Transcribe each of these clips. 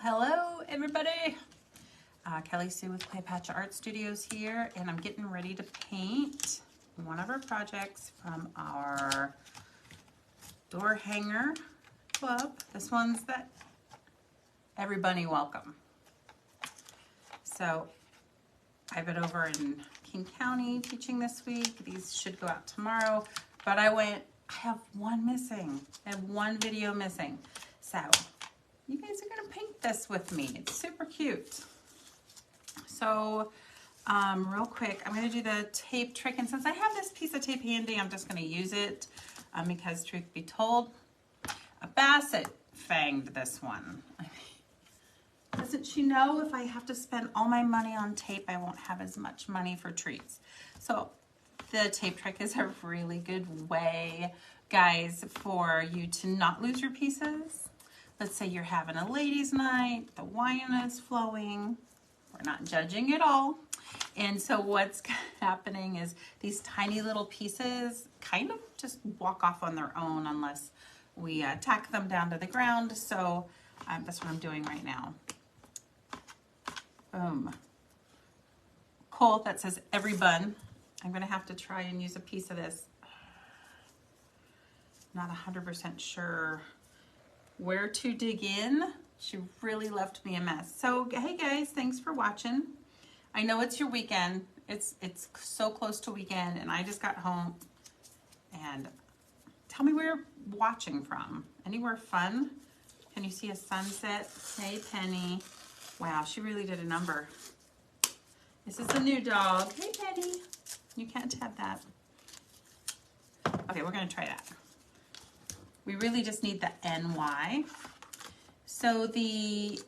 Hello everybody. Kelly Sue with Claypatcha Art Studios here, and I'm getting ready to paint one of our projects from our door hanger club. This one's that Every Bunny Welcome. So I've been over in King County teaching this week. These should go out tomorrow, but I have one missing. I have one video missing. So you guys are gonna paint this with me. It's super cute. So real quick, I'm gonna do the tape trick, and since I have this piece of tape handy, I'm just gonna use it because truth be told, a Basset fanged this one. Doesn't she know if I have to spend all my money on tape, I won't have as much money for treats? So the tape trick is a really good way, guys, for you to not lose your pieces. Let's say you're having a ladies' night, the wine is flowing. We're not judging at all. And so what's happening is these tiny little pieces kind of just walk off on their own unless we tack them down to the ground. So that's what I'm doing right now. Boom. Cool, that says Every Bun. I'm gonna have to try and use a piece of this. Not 100% sure where to dig in. She really left me a mess. So hey guys, thanks for watching. I know it's your weekend. It's so close to weekend, and I just got home. And tell me where you're watching from. Anywhere fun? Can you see a sunset? Hey Penny. Wow, she really did a number. This is a new dog. Hey Penny. You can't have that. Okay, we're gonna try that. We really just need the NY. So the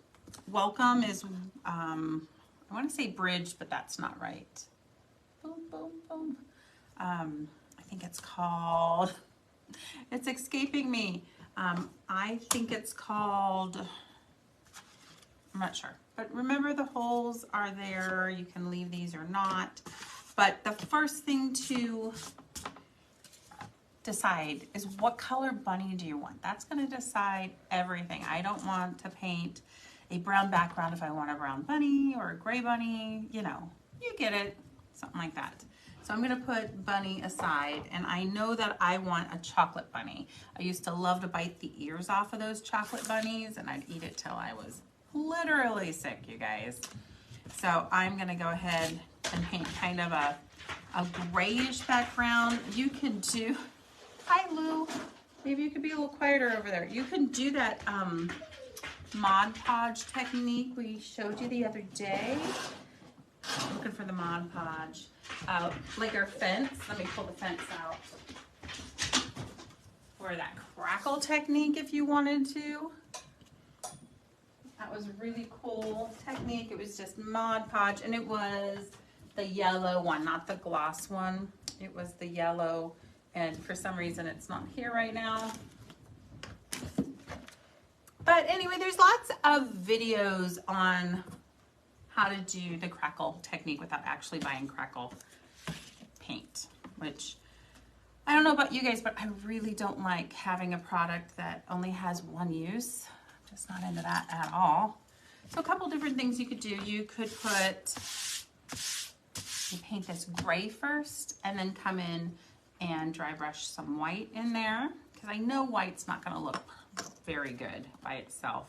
welcome is, I want to say bridge, but that's not right. Boom, boom, boom. I think it's called, it's escaping me. I think it's called, I'm not sure. But remember, the holes are there. You can leave these or not. But the first thing to decide is what color bunny do you want. That's going to decide everything. I don't want to paint a brown background if I want a brown bunny or a gray bunny, you know, you get it, something like that. So I'm going to put bunny aside, and I know that I want a chocolate bunny. I used to love to bite the ears off of those chocolate bunnies, and I'd eat it till I was literally sick, you guys. So I'm going to go ahead and paint kind of a grayish background. You can do, hi Lou, maybe you could be a little quieter over there. You can do that Mod Podge technique we showed you the other day. I'm looking for the Mod Podge. Like our fence, let me pull the fence out. Or that crackle technique if you wanted to. That was a really cool technique. It was just Mod Podge, and it was the yellow one, not the gloss one. It was the yellow, and for some reason it's not here right now. But anyway, there's lots of videos on how to do the crackle technique without actually buying crackle paint, which I don't know about you guys, but I really don't like having a product that only has one use. I'm just not into that at all. So a couple different things you could do. You could paint this gray first and then come in and dry brush some white in there, because I know white's not gonna look very good by itself.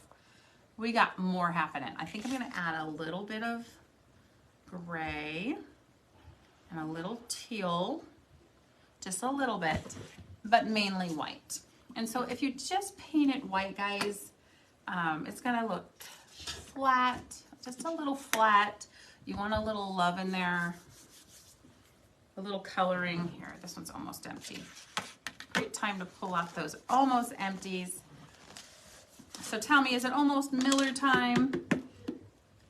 We got more happening. I think I'm gonna add a little bit of gray and a little teal, just a little bit, but mainly white. And so if you just paint it white, guys, it's gonna look flat, just a little flat. You want a little love in there, a little coloring. Here, this one's almost empty. Great time to pull out those almost empties. So tell me, is it almost Miller time?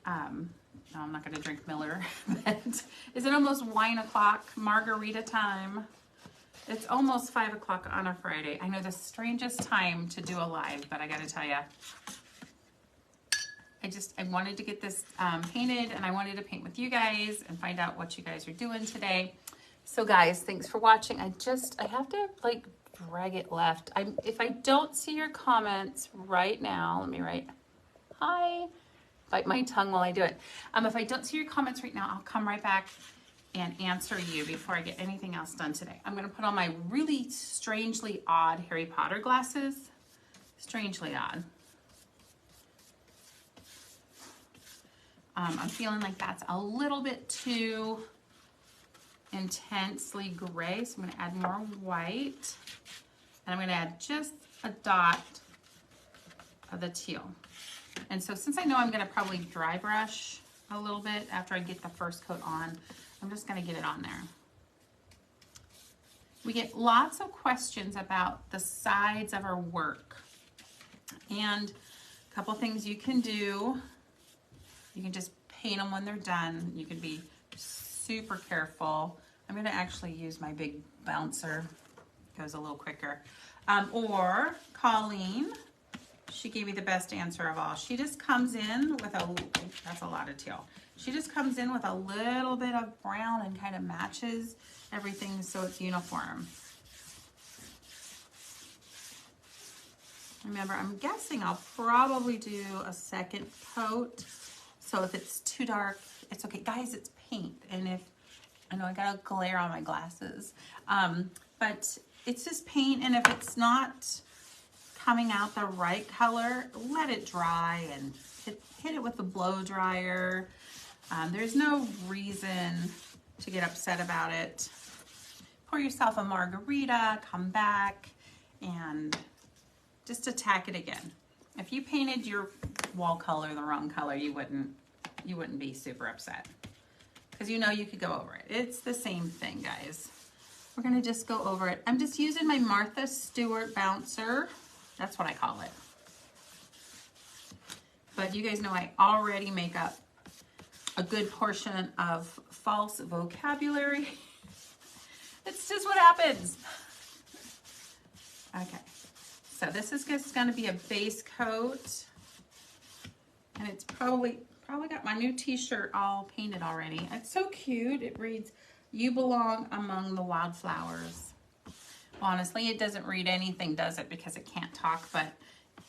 No, I'm not gonna drink Miller, but is it almost wine o'clock, margarita time? It's almost 5 o'clock on a Friday. I know the strangest time to do a live, but I gotta tell you, I wanted to get this painted, and I wanted to paint with you guys and find out what you guys are doing today. So guys, thanks for watching. I have to like drag it left. If I don't see your comments right now, let me write Hi. Bite my tongue while I do it. If I don't see your comments right now, I'll come right back and answer you before I get anything else done today. I'm gonna put on my really strangely odd Harry Potter glasses. Strangely odd. I'm feeling like that's a little bit too intensely gray, so I'm gonna add more white. And I'm gonna add just a dot of the teal. And so since I know I'm gonna probably dry brush a little bit after I get the first coat on, I'm just gonna get it on there. We get lots of questions about the sides of our work. And a couple things you can do. You can just paint them when they're done. You can be super careful. I'm gonna actually use my big bouncer. It goes a little quicker. Or Colleen, she gave me the best answer of all. She just comes in with that's a lot of teal. She just comes in with a little bit of brown and kind of matches everything so it's uniform. Remember, I'm guessing I'll probably do a second coat. So if it's too dark, it's okay. Guys, it's paint. And if, I know I got a glare on my glasses, but it's just paint. And if it's not coming out the right color, let it dry and hit it with a blow dryer. There's no reason to get upset about it. Pour yourself a margarita, come back, and just attack it again. If you painted your wall color the wrong color, you wouldn't be super upset, because you know you could go over it. It's the same thing, guys. We're gonna just go over it. I'm just using my Martha Stewart bouncer. That's what I call it. But you guys know I already make up a good portion of false vocabulary. It's just what happens. Okay, so this is just gonna be a base coat. And it's probably got my new t-shirt all painted already. It's so cute. It reads, "You belong among the wildflowers." Honestly, it doesn't read anything, does it? Because it can't talk, but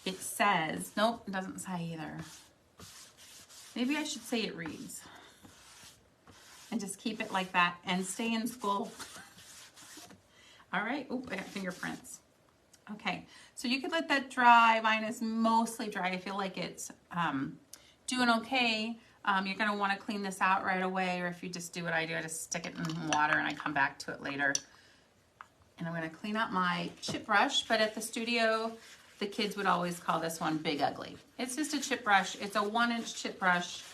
it says, nope, it doesn't say either. Maybe I should say it reads. And just keep it like that and stay in school. All right, oh, I got fingerprints. Okay, so you could let that dry. Mine is mostly dry. I feel like it's doing okay. You're gonna wanna clean this out right away, or if you just do what I do, I just stick it in water and I come back to it later. And I'm gonna clean out my chip brush, but at the studio, the kids would always call this one Big Ugly. It's just a chip brush. It's a 1-inch chip brush,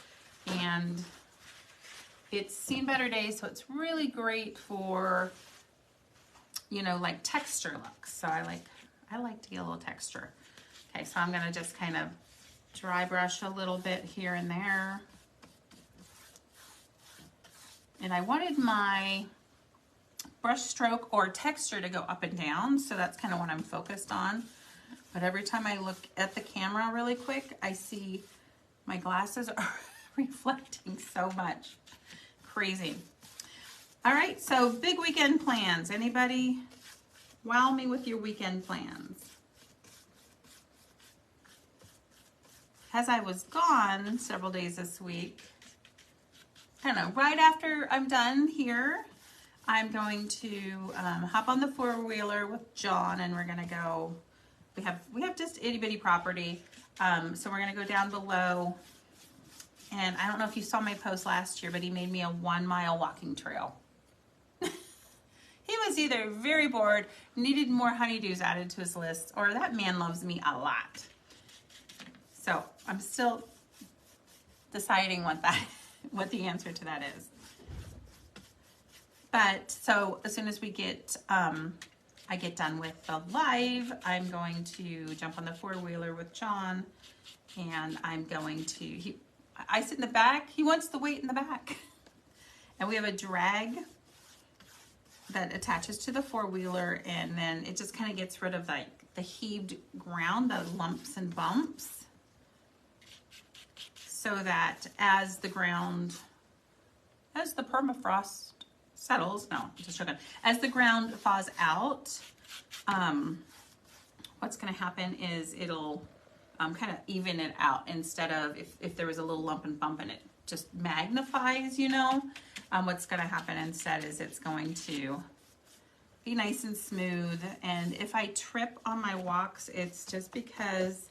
and it's seen better days, so it's really great for, you know, like texture looks. So I like to get a little texture. Okay, so I'm gonna just kind of dry brush a little bit here and there. And I wanted my brush stroke or texture to go up and down, so that's kind of what I'm focused on. But every time I look at the camera really quick, I see my glasses are reflecting so much. Crazy. All right, so big weekend plans. Anybody wow me with your weekend plans? As I was gone several days this week, kind of right after I'm done here, I'm going to hop on the 4-wheeler with John, and we're gonna go. We have just itty bitty property, so we're gonna go down below. And I don't know if you saw my post last year, but he made me a 1-mile walking trail. He was either very bored, needed more honeydews added to his list, or that man loves me a lot. So I'm still deciding what the answer to that is. But so as soon as we get, I get done with the live, I'm going to jump on the 4-wheeler with John, and I'm going to, I sit in the back, he wants to wait in the back. And we have a drag that attaches to the 4-wheeler, and then it just kind of gets rid of like the heaved ground, the lumps and bumps, so that as the permafrost settles, no, just joking, as the ground thaws out, what's going to happen is it'll kind of even it out instead of if there was a little lump and bump in it, just magnifies, you know. What's going to happen instead is it's going to be nice and smooth. And if I trip on my walks, it's just because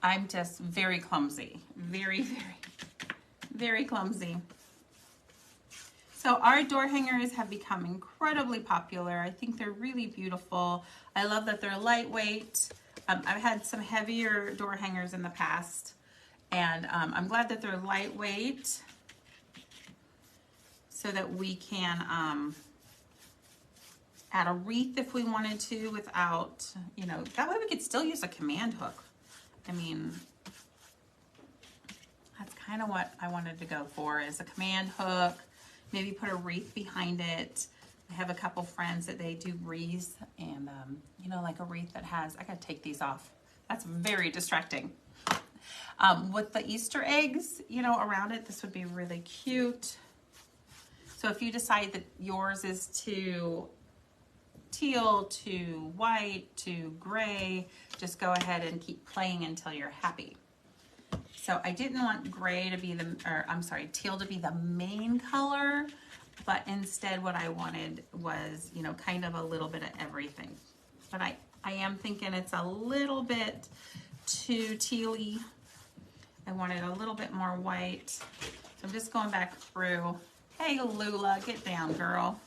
I'm just very clumsy. Very, very, very clumsy. So our door hangers have become incredibly popular. I think they're really beautiful. I love that they're lightweight. I've had some heavier door hangers in the past, and I'm glad that they're lightweight so that we can add a wreath if we wanted to without, you know, that way we could still use a command hook. I mean, that's kind of what I wanted to go for, is a command hook, maybe put a wreath behind it. I have a couple friends that they do wreaths, and you know, like a wreath that has, I gotta take these off. That's very distracting. With the Easter eggs, you know, around it, this would be really cute. So if you decide that yours is to teal, to white, to gray, just go ahead and keep playing until you're happy. So I didn't want gray to be the, or I'm sorry, teal to be the main color, but instead what I wanted was, you know, kind of a little bit of everything. But I am thinking it's a little bit too teal-y. I wanted a little bit more white. So I'm just going back through. Hey, Lula, get down, girl.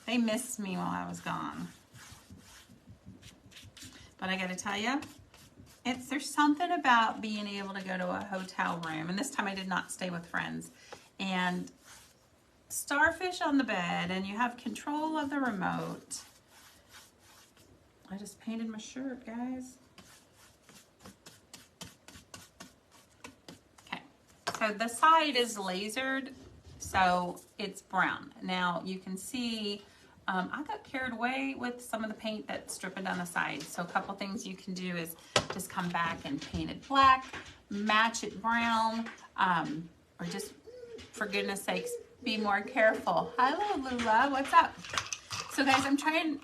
They missed me while I was gone. But I gotta tell you, there's something about being able to go to a hotel room, and this time I did not stay with friends, and starfish on the bed, and you have control of the remote. I just painted my shirt, guys. Okay, so the side is lasered, so it's brown. Now you can see I got carried away with some of the paint that's dripping down the side. So a couple things you can do is just come back and paint it black, match it brown, or just, for goodness sakes, be more careful. Hello, Lula, what's up? So guys, I'm trying,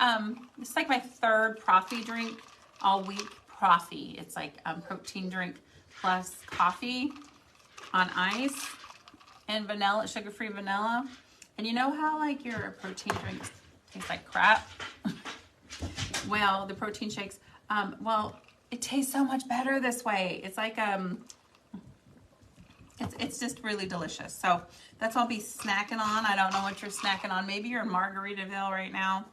it's like my third Profi drink all week. Profi, it's like protein drink plus coffee on ice and vanilla, sugar-free vanilla. And you know how like your protein drinks taste like crap? Well, the protein shakes, well, it tastes so much better this way. It's like, it's just really delicious. So that's what I'll be snacking on. I don't know what you're snacking on. Maybe you're in Margaritaville right now,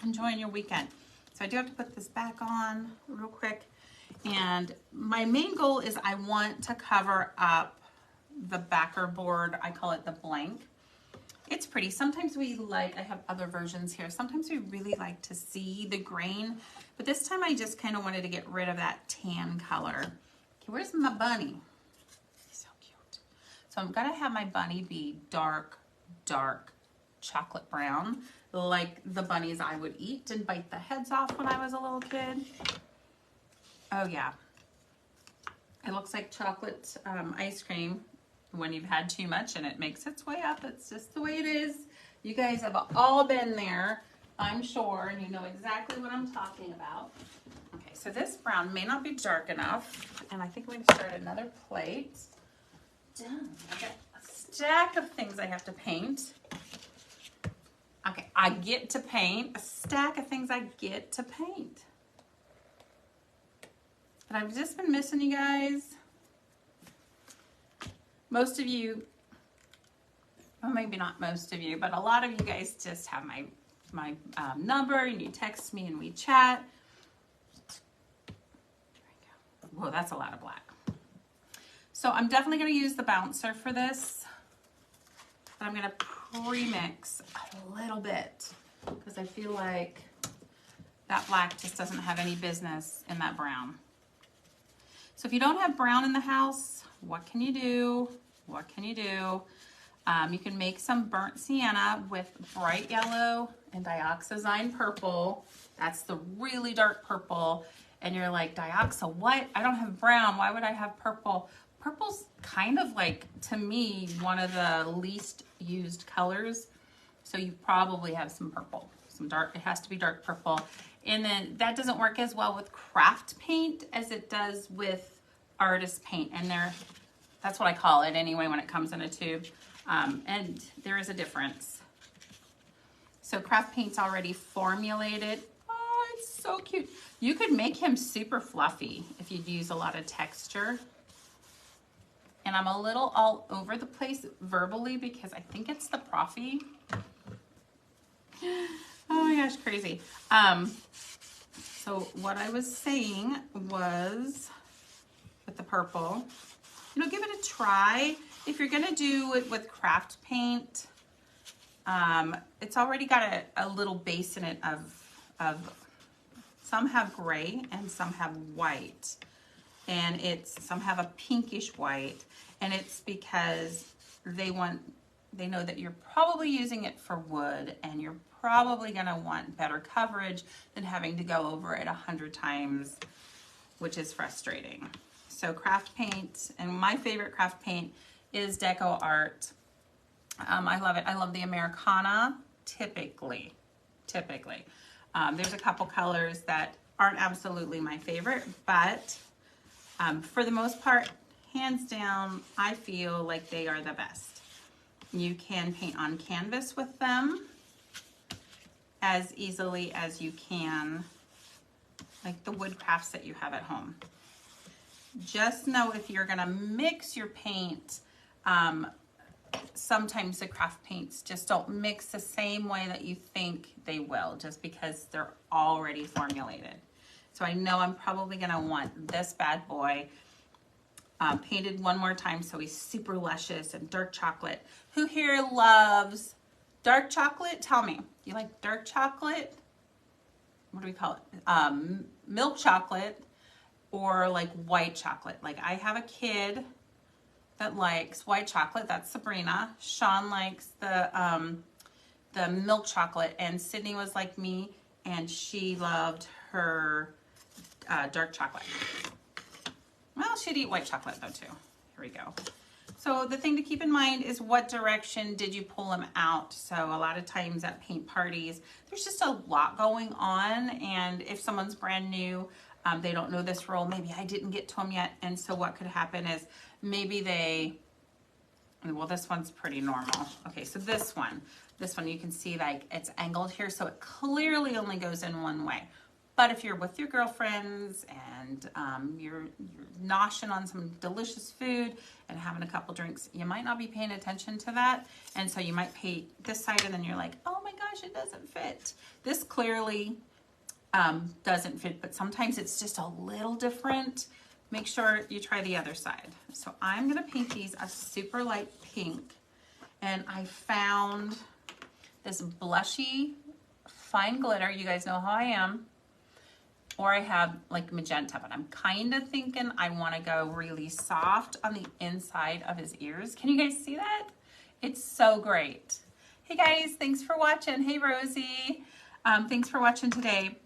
enjoying your weekend. So I do have to put this back on real quick. And my main goal is I want to cover up the backer board. I call it the blank. It's pretty. Sometimes we like, I have other versions here. Sometimes we really like to see the grain, but this time I just kind of wanted to get rid of that tan color. Okay, where's my bunny? He's so cute. So I'm gonna have my bunny be dark, dark chocolate brown, like the bunnies I would eat and bite the heads off when I was a little kid. Oh yeah. It looks like chocolate ice cream when you've had too much and it makes its way up. It's just the way it is. You guys have all been there, I'm sure, and you know exactly what I'm talking about. Okay, so this brown may not be dark enough, and I think I'm going to start another plate. Done. I got a stack of things I have to paint. Okay, I get to paint. A stack of things I get to paint. But I've just been missing you guys. Most of you, well, maybe not most of you, but a lot of you guys just have my number, and you text me and we chat. There we go. Whoa, that's a lot of black. So I'm definitely going to use the bouncer for this, but I'm going to pre-mix a little bit because I feel like that black just doesn't have any business in that brown. So if you don't have brown in the house, what can you do? What can you do? You can make some burnt sienna with bright yellow and dioxazine purple. That's the really dark purple. And you're like, dioxa, what? I don't have brown. Why would I have purple? Purple's kind of like, to me, one of the least used colors. So you probably have some purple, some dark, it has to be dark purple. And then that doesn't work as well with craft paint as it does with artist paint. And that's what I call it anyway when it comes in a tube. And there is a difference. So craft paint's already formulated. Oh, it's so cute. You could make him super fluffy if you'd use a lot of texture. And I'm a little all over the place verbally because I think it's the Profi. Oh my gosh, crazy. So what I was saying was with the purple, give it a try. If you're gonna do it with craft paint, it's already got a little base in it of some have gray and some have white. And some have a pinkish white, and it's because they know that you're probably using it for wood, and you're probably gonna want better coverage than having to go over it 100 times, which is frustrating. So craft paint, and my favorite craft paint is Deco Art. I love it. I love the Americana, typically. There's a couple colors that aren't absolutely my favorite, but for the most part, hands down, I feel like they are the best. You can paint on canvas with them as easily as you can, like the wood crafts that you have at home. Just know if you're gonna mix your paint, sometimes the craft paints just don't mix the same way that you think they will, just because they're already formulated. So I know I'm probably gonna want this bad boy painted one more time so he's super luscious and dark chocolate. Who here loves dark chocolate? Tell me, you like dark chocolate? What do we call it? Milk chocolate or like white chocolate. Like I have a kid that likes white chocolate, that's Sabrina. Sean likes the milk chocolate, and Sydney was like me and she loved her dark chocolate. Well, she'd eat white chocolate though too. Here we go. So the thing to keep in mind is what direction did you pull them out? So a lot of times at paint parties, there's just a lot going on, and if someone's brand new, they don't know this rule, maybe I didn't get to them yet, and so what could happen is maybe well, this one's pretty normal. Okay, so this one you can see like it's angled here, so it clearly only goes in one way. But if you're with your girlfriends and you're noshing on some delicious food and having a couple drinks, you might not be paying attention to that. And so you might paint this side and then you're like, oh my gosh, it doesn't fit. This clearly doesn't fit, but sometimes it's just a little different. Make sure you try the other side. So I'm gonna paint these a super light pink, and I found this blushy fine glitter. You guys know how I am. Or I have like magenta, but I'm kind of thinking I want to go really soft on the inside of his ears. Can you guys see that? It's so great. Hey guys, thanks for watching. Hey Rosie, thanks for watching today.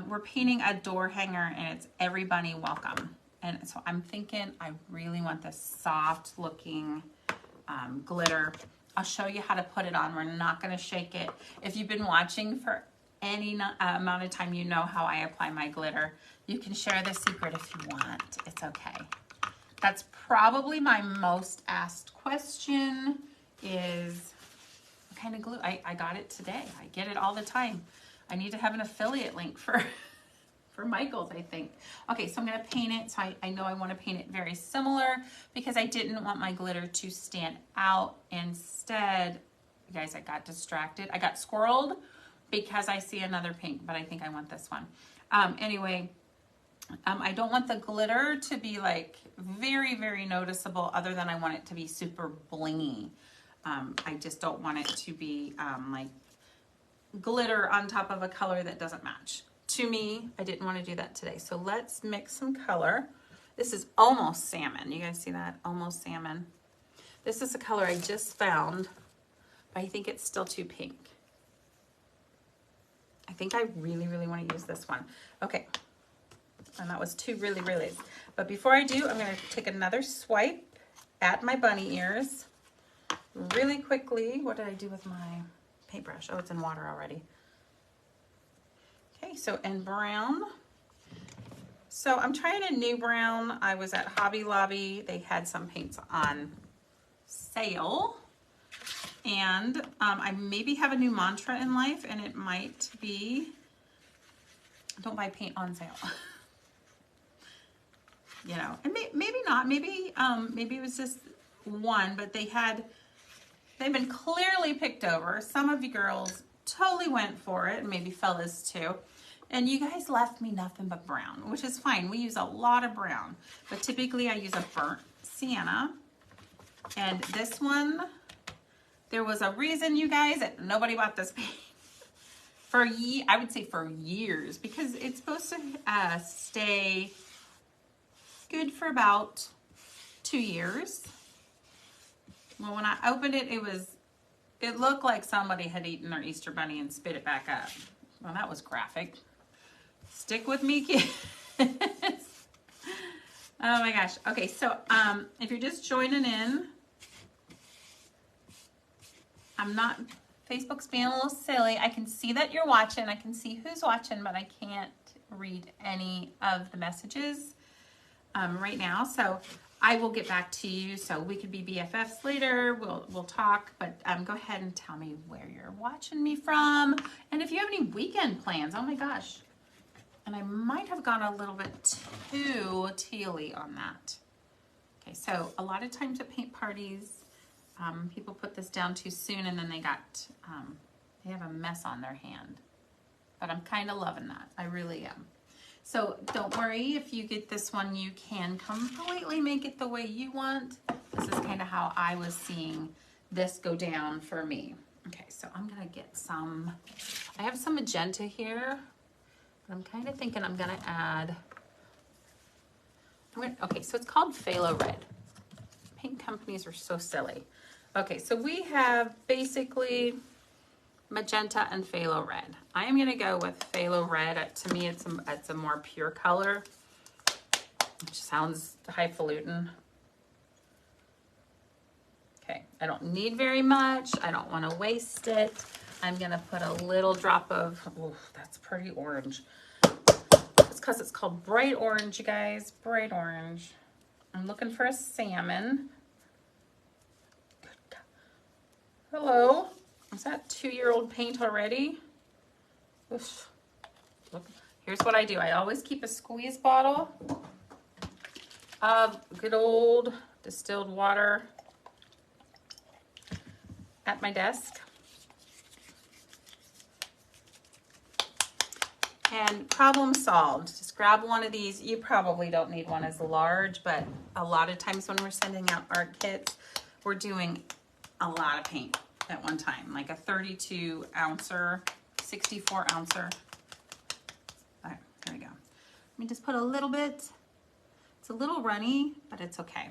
We're painting a door hanger, and it's Every Bunny Welcome. And so I'm thinking I really want this soft looking glitter. I'll show you how to put it on. We're not going to shake it. If you've been watching for any amount of time, you know how I apply my glitter. You can share the secret if you want. It's okay. That's probably my most asked question is what kind of glue? I got it today. I get it all the time. I need to have an affiliate link for Michael's, I think. Okay, so I'm going to paint it. So I know I want to paint it very similar because I didn't want my glitter to stand out. Instead, you guys, I got distracted. I got squirreled because I see another pink, but I think I want this one. Anyway, I don't want the glitter to be like very, very noticeable, other than I want it to be super blingy. I just don't want it to be like glitter on top of a color that doesn't match. To me, I didn't want to do that today. So let's mix some color. This is almost salmon. You guys see that? Almost salmon. This is a color I just found, but I think it's still too pink. I think I really, really want to use this one. Okay, and that was two really, really. But before I do, I'm going to take another swipe at my bunny ears really quickly. What did I do with my paintbrush? Oh, it's in water already. Okay, so in brown. So I'm trying a new brown. I was at Hobby Lobby. They had some paints on sale. And I maybe have a new mantra in life, and it might be, don't buy paint on sale. You know, and maybe not. Maybe it was just one, but they've been clearly picked over. Some of you girls totally went for it, and maybe fellas too. And you guys left me nothing but brown, which is fine. We use a lot of brown, but typically I use a burnt sienna. And this one, there was a reason, you guys, that nobody bought this paint for I would say for years, because it's supposed to stay good for about 2 years. Well, when I opened it, it looked like somebody had eaten their Easter bunny and spit it back up. Well, that was graphic. Stick with me, kids. Oh my gosh. Okay, so if you're just joining in, Facebook's being a little silly. I can see that you're watching. I can see who's watching, but I can't read any of the messages right now. So I will get back to you. So we could be BFFs later. We'll talk, but go ahead and tell me where you're watching me from. And if you have any weekend plans, oh my gosh. And I might have gone a little bit too tealy on that. Okay, so a lot of times at paint parties, people put this down too soon, and then they have a mess on their hand. But I'm kind of loving that. I really am. So don't worry, if you get this one, you can completely make it the way you want. This is kind of how I was seeing this go down for me. Okay, so I'm gonna get I have some magenta here, but I'm kind of thinking I'm gonna add, okay, so it's called Phthalo Red. Paint companies are so silly. Okay, so we have basically magenta and phthalo red. I am going to go with phthalo red. To me, it's a more pure color, which sounds highfalutin. Okay, I don't need very much. I don't want to waste it. I'm going to put a little drop of, oh, that's pretty orange. It's because it's called bright orange, you guys, bright orange. I'm looking for a salmon. Hello. Is that 2-year-old paint already? Oof. Look, here's what I do. I always keep a squeeze bottle of good old distilled water at my desk. And problem solved. Just grab one of these. You probably don't need one as large, but a lot of times when we're sending out art kits, we're doing a lot of paint at one time, like a 32 ouncer, 64 ouncer. All right, there we go. Let me just put a little bit. It's a little runny, but it's okay.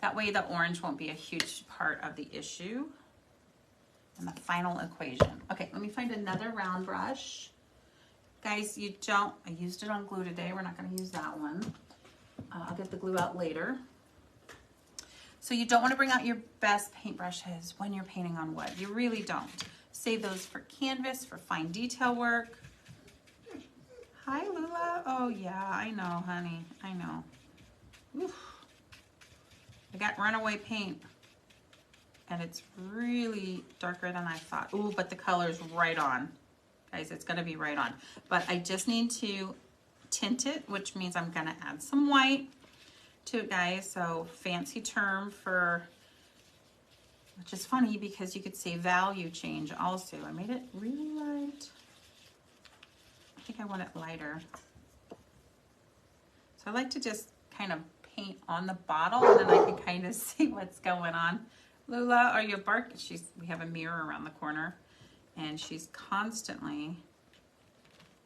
That way the orange won't be a huge part of the issue and the final equation. Okay, let me find another round brush. Guys, I used it on glue today. We're not gonna use that one. I'll get the glue out later. So you don't want to bring out your best paintbrushes when you're painting on wood. You really don't. Save those for canvas, for fine detail work. Hi, Lula. Oh, yeah, I know, honey. I know. Oof. I got runaway paint, and it's really darker than I thought. Ooh, but the color's right on. Guys, it's going to be right on. But I just need to tint it, which means I'm going to add some white to it, guys. So fancy term for, which is funny because you could say value change also. I made it really light. I think I want it lighter. So I like to just kind of paint on the bottle, and then I can kind of see what's going on. Lula, are you barking? We have a mirror around the corner, and she's constantly,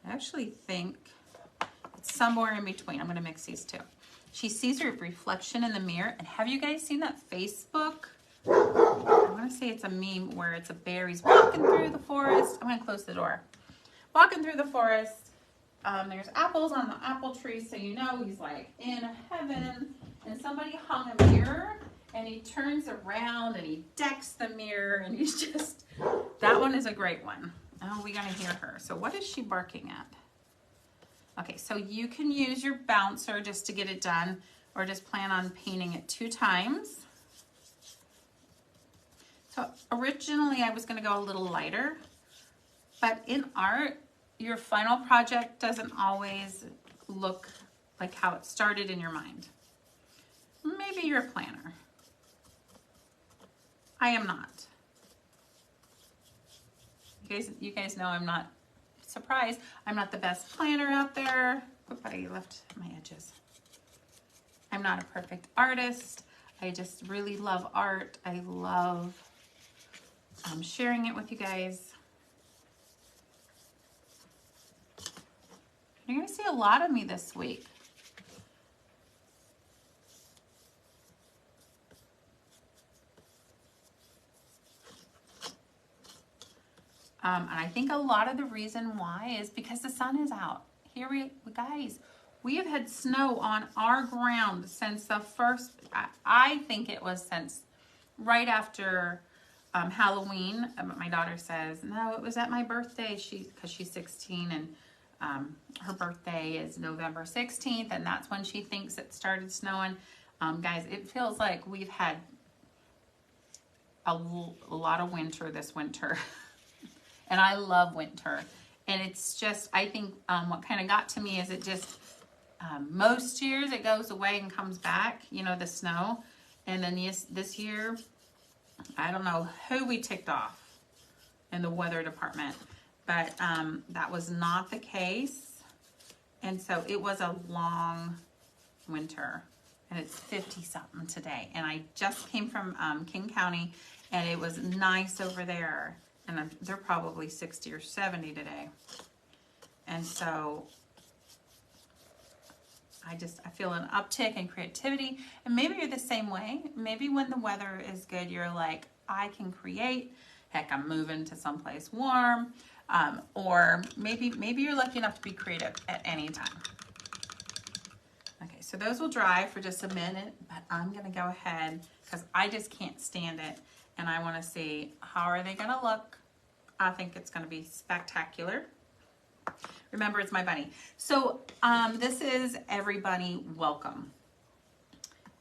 I actually think it's somewhere in between. I'm going to mix these two. She sees her reflection in the mirror. And have you guys seen that Facebook? I want to say it's a meme where it's a bear. He's walking through the forest. I'm going to close the door. Walking through the forest. There's apples on the apple tree, so you know he's like in heaven. And somebody hung a mirror, and he turns around and he decks the mirror, and he's just, that one is a great one. Oh, we gotta hear her. So what is she barking at? Okay, so you can use your bouncer just to get it done, or just plan on painting it 2 times. So originally I was gonna go a little lighter, but in art, your final project doesn't always look like how it started in your mind. Maybe you're a planner. I am not. You guys know I'm not surprised. I'm not the best planner out there. Oop, I left my edges. I'm not a perfect artist. I just really love art. I love sharing it with you guys. You're gonna see a lot of me this week. And I think a lot of the reason why is because the sun is out. Here guys, we have had snow on our ground since the first, I think it was since right after Halloween. My daughter says, no, it was at my birthday, because she's 16 and her birthday is November 16th, and that's when she thinks it started snowing. Guys, it feels like we've had a lot of winter this winter. And I love winter. And it's just, I think what kind of got to me is it just, most years it goes away and comes back, you know, the snow. And then this year, I don't know who we ticked off in the weather department, but that was not the case. And so it was a long winter, and it's 50 something today. And I just came from King County, and it was nice over there. And they're probably 60 or 70 today. And so I feel an uptick in creativity. And maybe you're the same way. Maybe when the weather is good, you're like, I can create. Heck, I'm moving to someplace warm. Or maybe you're lucky enough to be creative at any time. Okay, so those will dry for just a minute, but I'm gonna go ahead because I just can't stand it. And I want to see how are they going to look. I think it's going to be spectacular. Remember, it's my bunny. So this is Every Bunny Welcome.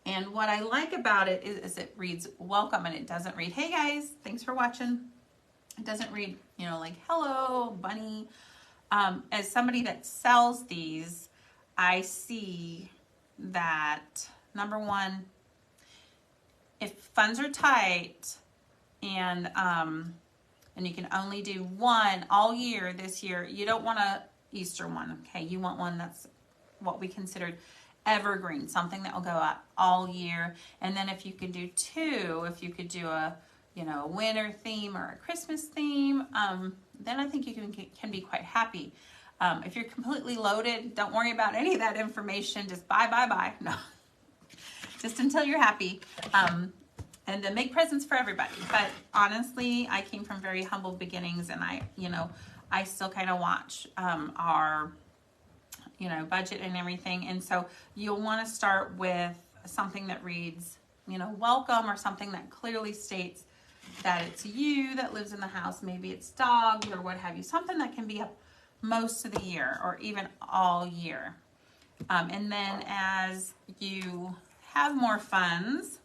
And what I like about it is it reads welcome, and it doesn't read, hey guys, thanks for watching. It doesn't read, you know, like, hello, bunny. As somebody that sells these, I see that, number one, if funds are tight, and you can only do one all year this year, you don't want a Easter one, okay? You want one that's what we considered evergreen, something that will go out all year. And then if you could do 2, if you could do a, you know, winter theme or a Christmas theme, then I think you can be quite happy. If you're completely loaded, don't worry about any of that information. Just buy. No, just until you're happy. And then make presents for everybody. But honestly, I came from very humble beginnings, and I still kind of watch our, you know, budget and everything. And so you'll want to start with something that reads, you know, welcome, or something that clearly states that it's you that lives in the house. Maybe it's dogs or what have you. Something that can be up most of the year or even all year. And then as you have more funds,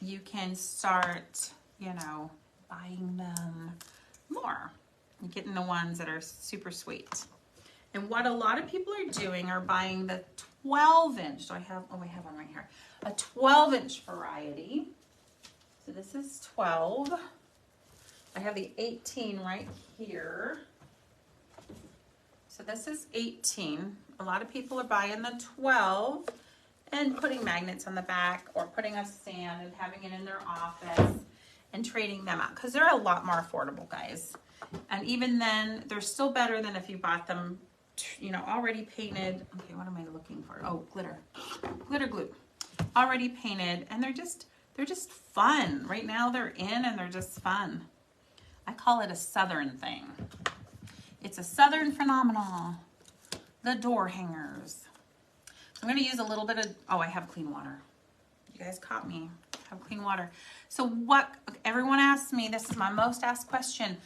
you can start, you know, buying them more, getting the ones that are super sweet. And what a lot of people are doing are buying the 12-inch. I have one right here. A 12-inch variety. So this is 12. I have the 18 right here. So this is 18. A lot of people are buying the 12 and putting magnets on the back, or putting a stand and having it in their office and trading them out, because they're a lot more affordable, guys. And even then, they're still better than if you bought them, you know, already painted. Okay, what am I looking for? Oh, glitter glue, already painted, and they're just fun. Right now they're in, and they're just fun. I call it a Southern thing. It's a Southern phenomenon. The door hangers. I'm going to use a little bit of, I have clean water. You guys caught me. I have clean water. So what, everyone asks me, this is my most asked question.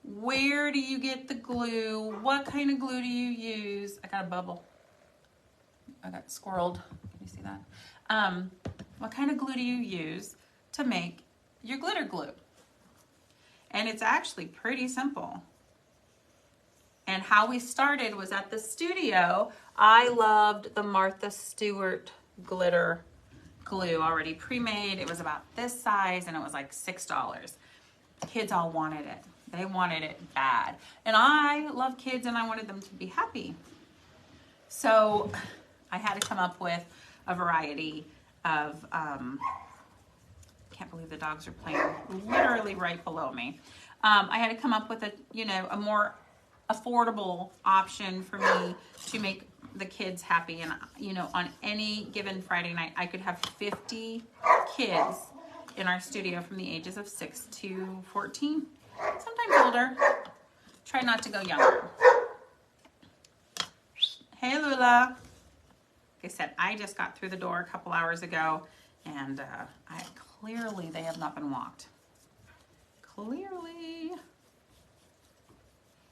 Where do you get the glue? What kind of glue do you use? I got a bubble. I got squirreled. Can you see that? What kind of glue do you use to make your glitter glue? And it's actually pretty simple. And how we started was at the studio. I loved the Martha Stewart glitter glue already pre-made. It was about this size and it was like $6. Kids all wanted it. They wanted it bad. And I love kids and I wanted them to be happy. So I had to come up with a variety of, can't believe the dogs are playing literally right below me. I had to come up with a more affordable option for me to make the kids happy. And on any given Friday night, I could have 50 kids in our studio from the ages of 6 to 14, sometimes older. Try not to go younger. Hey, Lula. Like I said, I just got through the door a couple hours ago, and clearly they have not been walked. Clearly.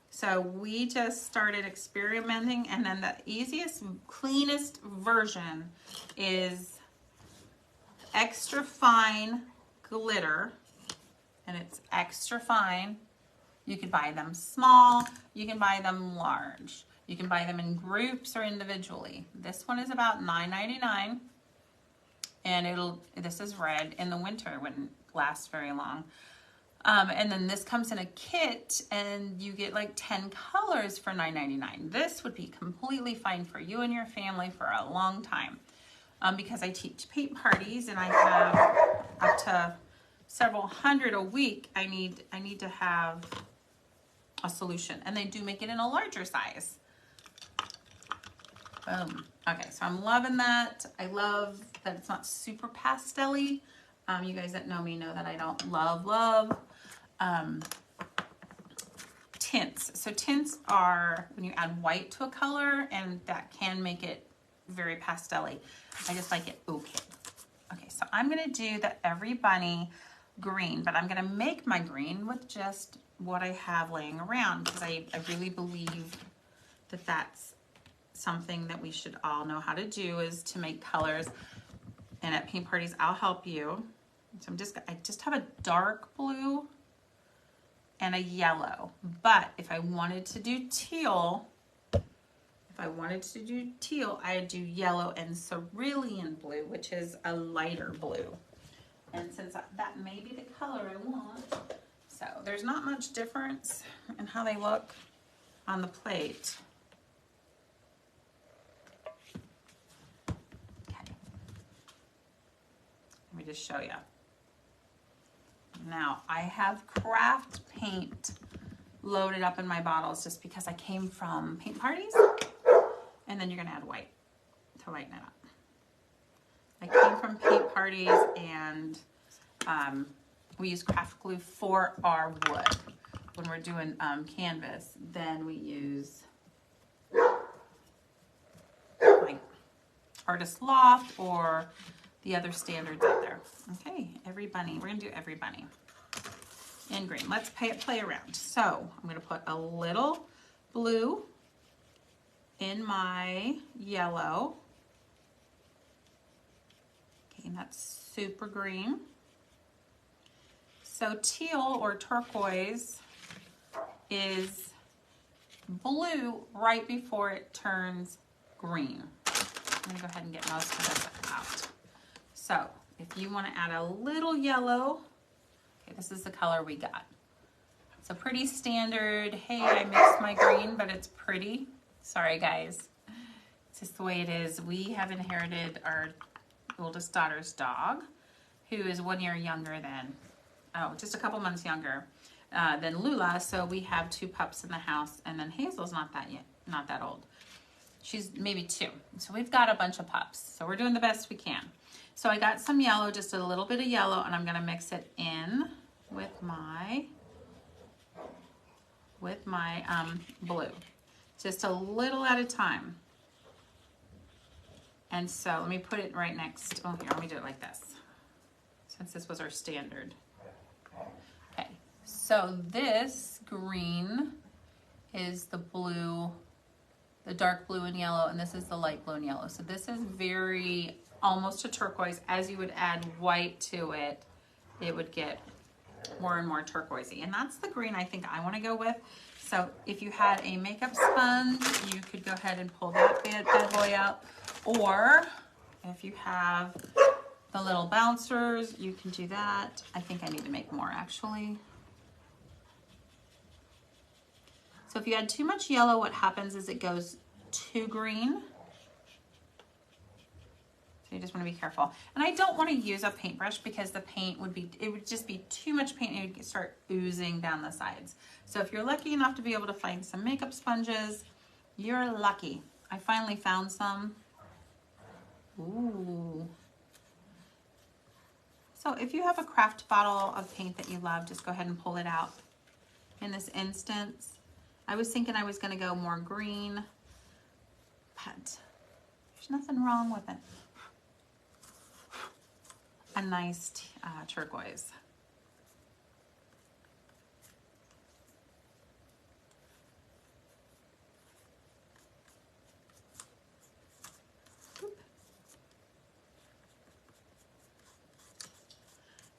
So we just started experimenting, and then the easiest, cleanest version is extra fine glitter, and it's extra fine. You can buy them small, you can buy them large. You can buy them in groups or individually. This one is about $9.99, and this is red. In the winter, it wouldn't last very long. And then this comes in a kit, and you get like 10 colors for $9.99. This would be completely fine for you and your family for a long time. Because I teach paint parties and I have up to several hundred a week, I need to have a solution. And they do make it in a larger size. Boom. Okay, so I'm loving that. I love that it's not super pastel-y. You guys that know me know that I don't love tints. So tints are when you add white to a color, and that can make it very pastel-y. I just like it okay. Okay, so I'm gonna do the Every Bunny green, but I'm gonna make my green with just what I have laying around, because I really believe that that's something that we should all know how to do, is to make colors. And at paint parties, I'll help you. So I just have a dark blue and a yellow. But if I wanted to do teal, I'd do yellow and cerulean blue, which is a lighter blue. And since that may be the color I want, so there's not much difference in how they look on the plate. Okay. Let me just show you. Now, I have craft paint loaded up in my bottles just because I came from paint parties. And then you're gonna add white to lighten it up. I came from paint parties, and we use craft glue for our wood. When we're doing canvas, then we use like Artist Loft or the other standards out there. Okay, Every Bunny. We're gonna do Every Bunny in green. Let's play around. So I'm gonna put a little blue in my yellow. Okay, and that's super green. So teal or turquoise is blue right before it turns green. I'm gonna go ahead and get most of this out. So if you want to add a little yellow, okay, this is the color we got. So pretty standard, hey, I mixed my green, but it's pretty. Sorry guys, it's just the way it is. We have inherited our oldest daughter's dog, who is 1 year younger than, just a couple months younger than Lula. So we have 2 pups in the house, and then Hazel's not that old. She's maybe 2. So we've got a bunch of pups. So we're doing the best we can. So I got some yellow, just a little bit of yellow, and I'm gonna mix it in with my blue. Just a little at a time. And so let me put it right next. Oh, here, let me do it like this, since this was our standard. Okay, So this green is the blue, the dark blue and yellow, and this is the light blue and yellow. So this is very, almost a turquoise. As you would add white to it, it would get more and more turquoisey. And that's the green I think I want to go with. So if you had a makeup sponge, you could go ahead and pull that bad boy out. Or if you have the little bouncers, you can do that. I think I need to make more actually. So if you add too much yellow, what happens is it goes too green. So you just want to be careful. And I don't want to use a paintbrush because the paint would be, it would just be too much paint and it would start oozing down the sides. So if you're lucky enough to be able to find some makeup sponges, you're lucky. I finally found some. Ooh. So if you have a craft bottle of paint that you love, just go ahead and pull it out. In this instance, I was thinking I was going to go more green, but there's nothing wrong with it. A nice turquoise.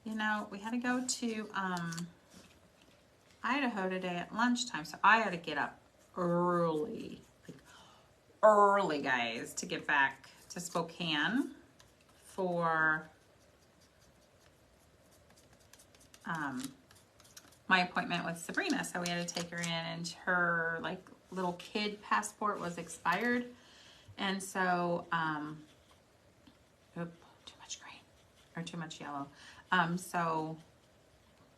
You know, we had to go to Idaho today at lunchtime, so I had to get up early, like early, guys, to get back to Spokane for my appointment with Sabrina. So we had to take her in, and her like little kid passport was expired, and so too much green or too much yellow. So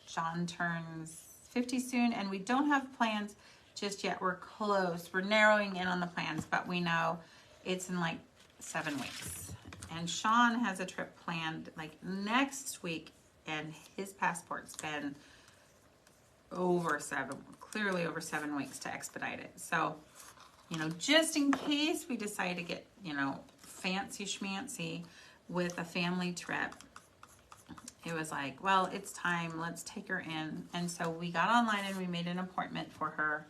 John turns 50 soon, and we don't have plans just yet. We're close. We're narrowing in on the plans, but we know it's in like 7 weeks. And Sean has a trip planned like next week, and his passport's been clearly over 7 weeks to expedite it. So, you know, just in case we decide to get, you know, fancy schmancy with a family trip, it was like, well, it's time, let's take her in. And so we got online and we made an appointment for her.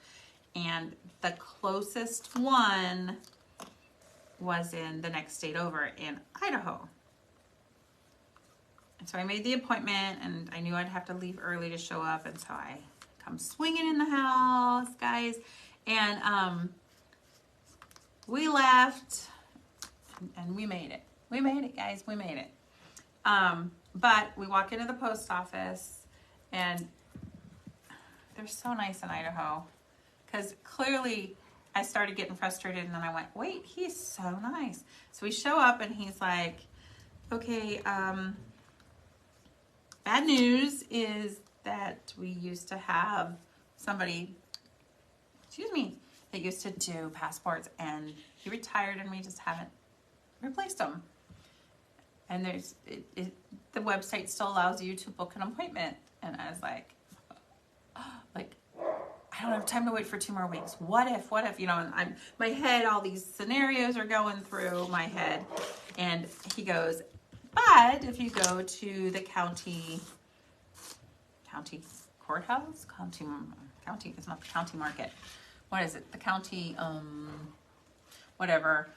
And the closest one was in the next state over in Idaho. And so I made the appointment, and I knew I'd have to leave early to show up. And so I come swinging in the house, guys. And we left, and we made it. We made it, guys. We made it. But we walk into the post office, and they're so nice in Idaho, because clearly I started getting frustrated, and then I went, wait, he's so nice. So we show up, and he's like, okay, bad news is that we used to have somebody, that used to do passports, and he retired, and we just haven't replaced him. And the website still allows you to book an appointment. And I was like, I don't have time to wait for 2 more weeks. What if, you know, and my head, all these scenarios are going through my head. And he goes, but if you go to the county courthouse, county, it's not the county market. What is it? The county, whatever.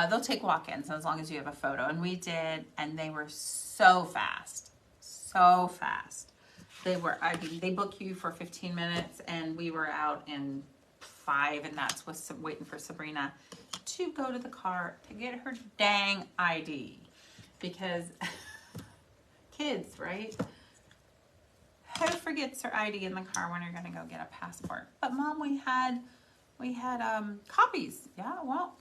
They'll take walk-ins as long as you have a photo. And we did, and they were so fast. So fast. They book you for 15 minutes, and we were out in 5, and that's what's waiting for Sabrina to go to the car to get her dang ID. Because kids, right? Who forgets their ID in the car when you're going to go get a passport? But Mom, we had copies. Yeah, well...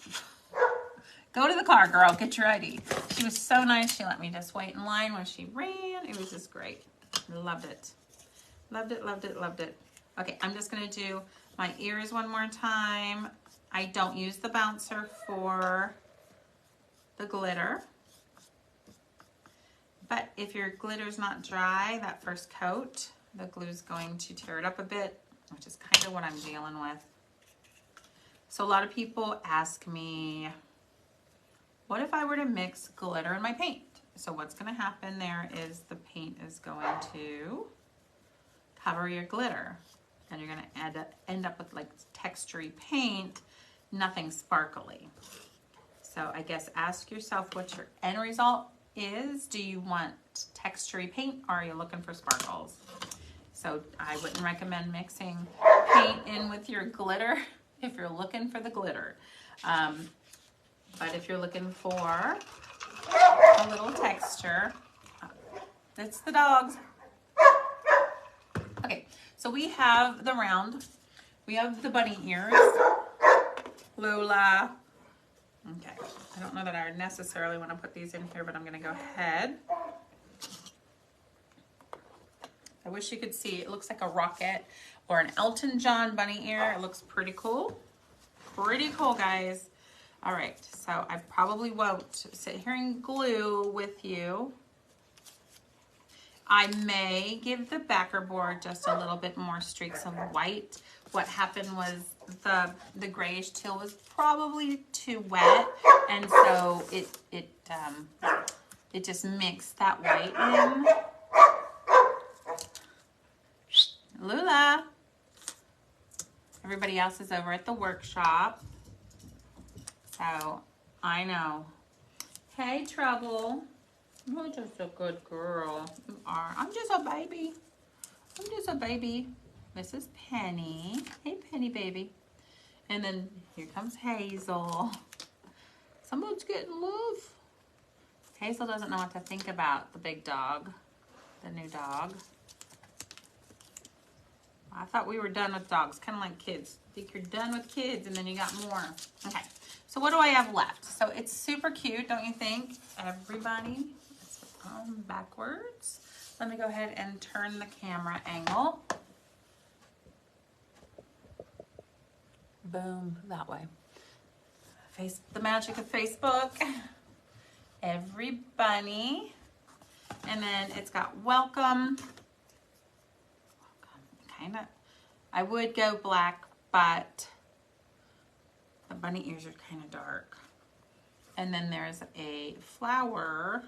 Go to the car, girl. Get your ID. She was so nice. She let me just wait in line when she ran. It was just great. Loved it. Loved it, loved it, loved it. Okay, I'm just going to do my ears one more time. I don't use the bouncer for the glitter. But if your glitter's not dry, that first coat, the glue's going to tear it up a bit, which is kind of what I'm dealing with. So a lot of people ask me, what if I were to mix glitter in my paint? So what's going to happen there is the paint is going to cover your glitter. And you're gonna end up with like textury paint, nothing sparkly. So I guess ask yourself what your end result is. Do you want textury paint or are you looking for sparkles? So I wouldn't recommend mixing paint in with your glitter if you're looking for the glitter. But if you're looking for a little texture, it's the dogs. Okay, so we have the round. We have the bunny ears. Lola. Okay, I don't know that I necessarily want to put these in here, but I'm going to go ahead. I wish you could see. It looks like a rocket or an Elton John bunny ear. It looks pretty cool. Pretty cool, guys. All right, so I probably won't sit here and glue with you. I may give the backer board just a little bit more streaks of white. What happened was the grayish teal was probably too wet, and so it just mixed that white in. Lula. Everybody else is over at the workshop. So I know. Hey, Trouble. You're just a good girl. You are. I'm just a baby. I'm just a baby. This is Penny. Hey, Penny baby. And then here comes Hazel. Someone's getting love. Hazel doesn't know what to think about the big dog, the new dog. I thought we were done with dogs, kind of like kids. I think you're done with kids and then you got more. Okay, so what do I have left? So it's super cute, don't you think? Everybody, it's backwards. Let me go ahead and turn the camera angle. Boom, that way. The magic of Facebook. Every bunny. And then it's got welcome. Kinda. I would go black, but the bunny ears are kind of dark. And then there's a flower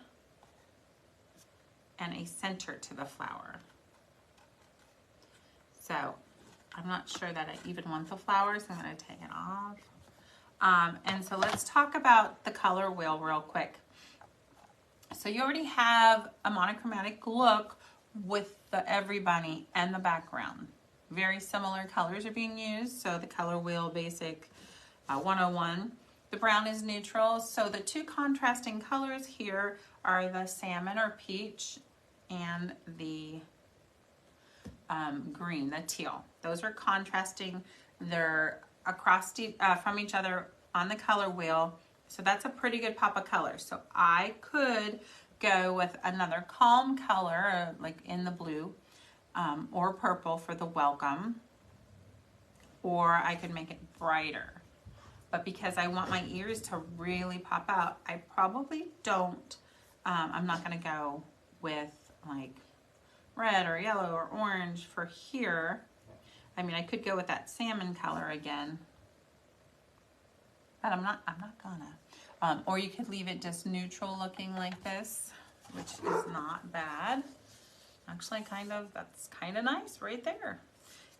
and a center to the flower. So I'm not sure that I even want the flowers. I'm going to take it off. And so let's talk about the color wheel real quick. So you already have a monochromatic look with the every bunny and the background. Very similar colors are being used. So the color wheel basic 101. The brown is neutral. So the two contrasting colors here are the salmon or peach and the green, the teal. Those are contrasting. They're across from each other on the color wheel. So that's a pretty good pop of color. So I could go with another calm color, like in the blue, or purple for the welcome, or I could make it brighter. But because I want my ears to really pop out, I probably don't, I'm not gonna go with like red or yellow or orange for here. I mean, I could go with that salmon color again, but I'm not gonna. Or you could leave it just neutral looking like this, which is not bad. Actually, that's kind of nice right there.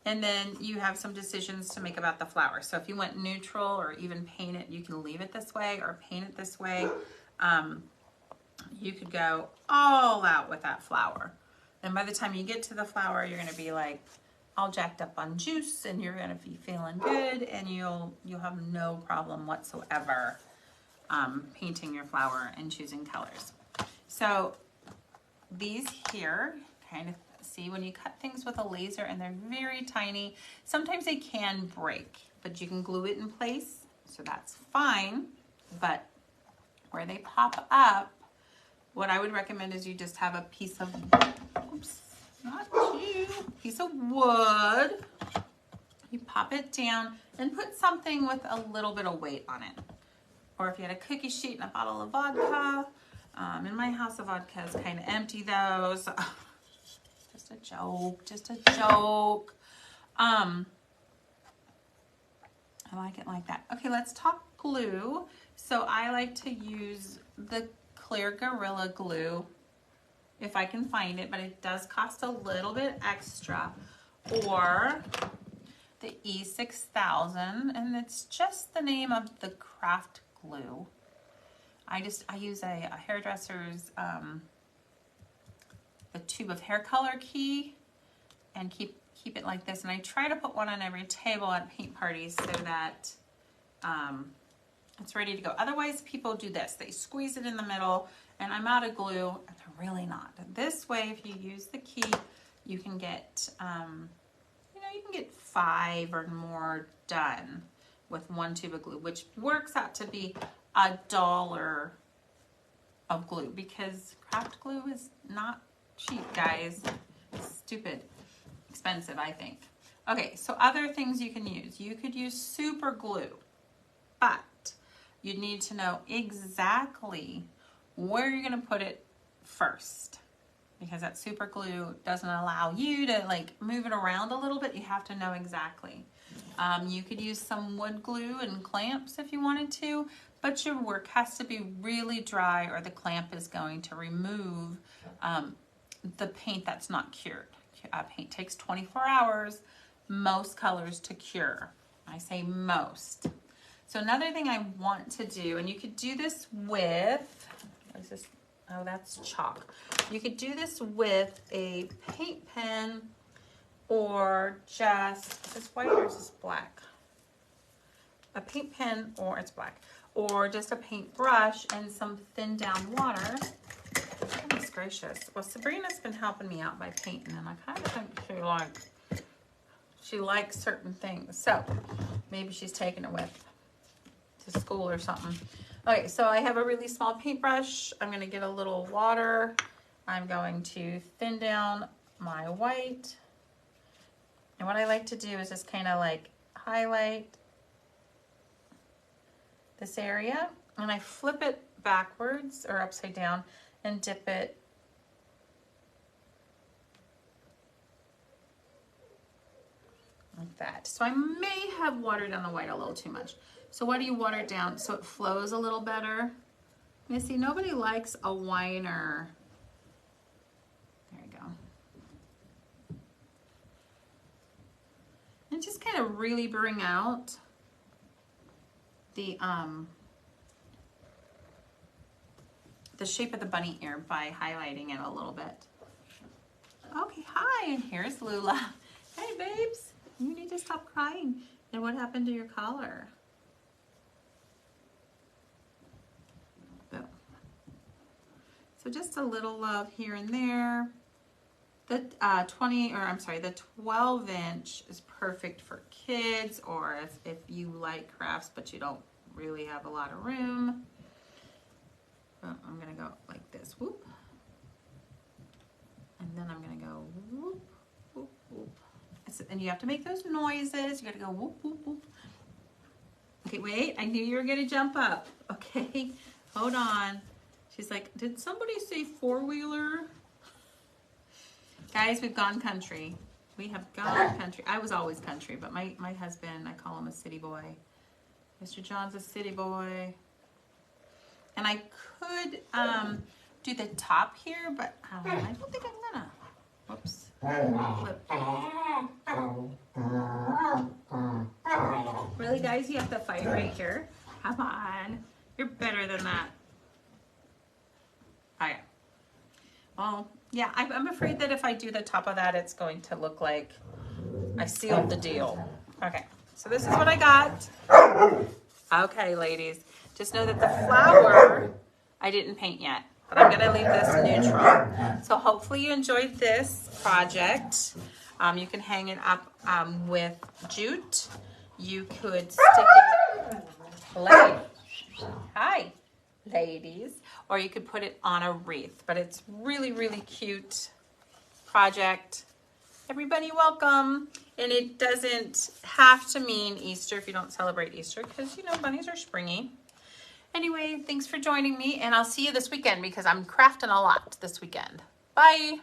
And then you have some decisions to make about the flower. So if you went neutral or even paint it, you can leave it this way or paint it this way. You could go all out with that flower. And by the time you get to the flower, you're gonna be like all jacked up on juice and you're gonna be feeling good and you'll have no problem whatsoever painting your flower and choosing colors. So these here, kind of see when you cut things with a laser and they're very tiny, sometimes they can break, but you can glue it in place, so that's fine. But where they pop up, what I would recommend is you just have a piece of, oops, not you, piece of wood. You pop it down and put something with a little bit of weight on it. Or if you had a cookie sheet and a bottle of vodka. In my house, the vodka is kind of empty though, so just a joke, just a joke. I like it like that. Okay, let's talk glue. So I like to use the clear Gorilla Glue. if I can find it, but it does cost a little bit extra. Or the E6000, and it's just the name of the craft glue. I use a hairdresser's the tube of hair color key and keep it like this. And I try to put one on every table at paint parties so that it's ready to go. Otherwise, people do this. They squeeze it in the middle, and I'm out of glue. And they're really not. This way, if you use the key, you can get, you can get 5 or more done with one tube of glue, which works out to be $1 of glue, because craft glue is not cheap, guys. It's stupid expensive, I think. Okay, so other things you can use. You could use super glue, but you need to know exactly where you're going to put it first, because that super glue doesn't allow you to like move it around a little bit. You have to know exactly. You could use some wood glue and clamps if you wanted to, but your work has to be really dry or the clamp is going to remove the paint that's not cured. Paint takes 24 hours, most colors to cure. I say most. So another thing I want to do, and you could do this with, what is this? Oh, that's chalk. You could do this with a paint pen, or just, is this white or is this black? A paint pen, or it's black, or just a paintbrush and some thinned down water. Goodness gracious. Well, Sabrina's been helping me out by painting, and I kind of think she likes certain things. So maybe she's taking it with to school or something. Okay, so I have a really small paintbrush. I'm going to get a little water. I'm going to thin down my white. And what I like to do is just kind of like highlight this area, and I flip it backwards or upside down and dip it like that. So I may have watered down the white a little too much. So what do you water it down so it flows a little better? You see, nobody likes a whiner. There you go. And just kind of really bring out the shape of the bunny ear by highlighting it a little bit. Okay, hi, and here's Lula. Hey, babes, you need to stop crying. And what happened to your collar? So just a little love here and there. The 12 inch is perfect for kids, or if you like crafts but you don't really have a lot of room. I'm gonna go like this, whoop. And then I'm gonna go whoop, whoop, whoop. And you have to make those noises. You gotta go whoop, whoop, whoop. Okay, wait, I knew you were gonna jump up. Okay, hold on. She's like, did somebody say four-wheeler? Guys, we've gone country. We have gone country. I was always country, but my husband, I call him a city boy. Mr. John's a city boy. And I could do the top here, but I don't think I'm gonna. Whoops. Really, guys, you have to fight right here. Come on. You're better than that. Okay. Well, yeah, I'm afraid that if I do the top of that, it's going to look like I sealed the deal. Okay, so this is what I got. Okay, ladies, just know that the flower I didn't paint yet, but I'm gonna leave this neutral. So hopefully you enjoyed this project. You can hang it up with jute. You could stick it, hi, ladies, or you could put it on a wreath, but it's really, really cute project. Everybody welcome. And it doesn't have to mean Easter if you don't celebrate Easter, because, you know, bunnies are springy. Anyway, thanks for joining me, and I'll see you this weekend because I'm crafting a lot this weekend. Bye.